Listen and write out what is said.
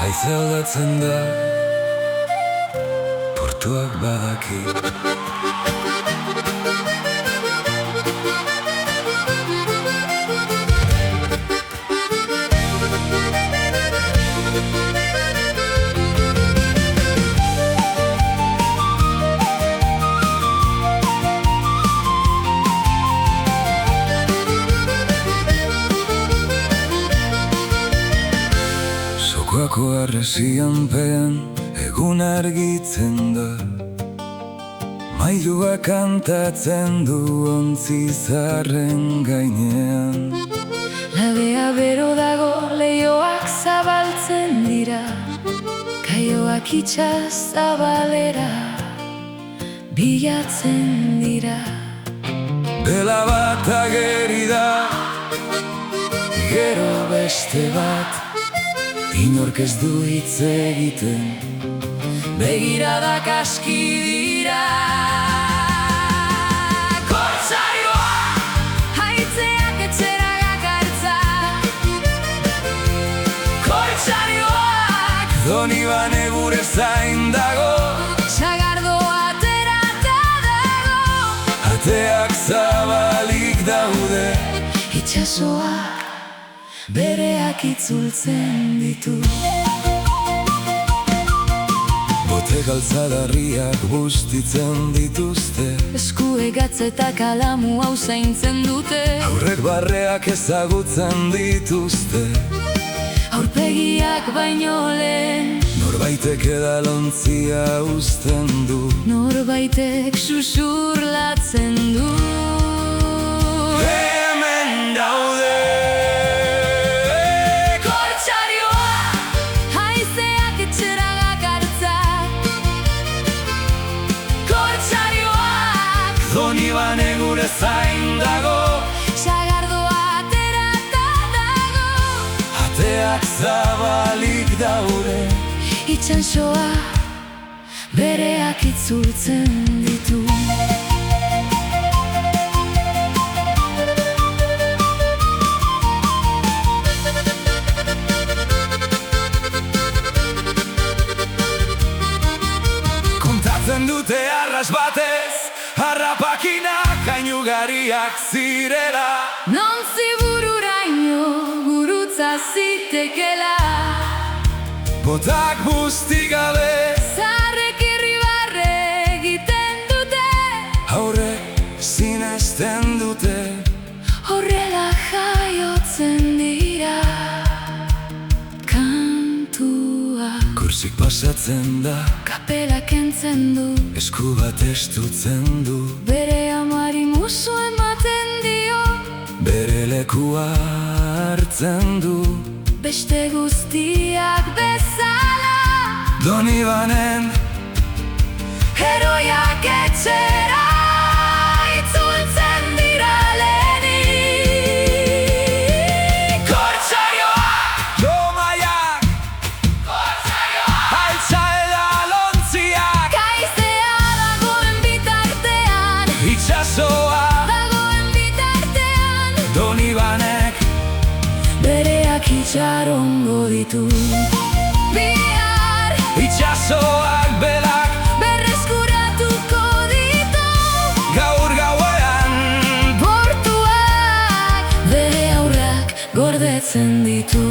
Haize aldatzen da, portuak badaki. Sokoako arresianpean egun argitzen da, mailua kantatzen du ontzi zarren gainean. Labea bero dago, leioak zabaltzen dira, kaioak itxas zabalera bilatzen dira. Bela bat ageri da, gero beste bat, inork ez du hitz egiten, begiradak aski dira. Kortsarioa, haitzeak etxera gakartza. Kortsarioak, Doni bane gure zain dago, sagardoa aterata dago. ateak zabalik daude. Itxasoa bereak itzultzen ditu. Bote galtzadarriak bustitzen dituzte, Eskuegatz eta kalamu hau zaintzen dute. aurrek barreak ezagutzen dituzte. Aurpegiak baino lehen, Norbaitek edalontzia uzten du, norbaitek susurlatzen du. hemen daude. Kortsarioa, haizeak etxera gakartza. Kortsarioak, Doni bane gure zain dago, sagardoa aterata dago. ateak zabalik daude. Itxasoa bereak itzultzen ditu. Kontatzen dute arras batez, harrapakinak hainugariak zirela. Non zibururaino gurutza zitekela. Botak busti gabe, Zarrek irribarre egiten dute, aurrek sinesten dute. horrela jaiotzen dira kantua. Kursik pasatzen da, Kapela kentzen du, esku bat estutzen du, bere amari musu ematen dio. bere lekua hartzen du. Beste guztiak bezala, Doni banen heroiak etxera itzultzen dira lehenik. Kortsarioak, lomaiak, altza edalontziak, haizea dagoen bitartean, itxasoa, dagoen bitartean, Doni banek bereak itxarongo ditu. Bihar itxasoak belak berreskuratuko ditu. gaur gauean. Portuak bere aurrak gordetzen ditu.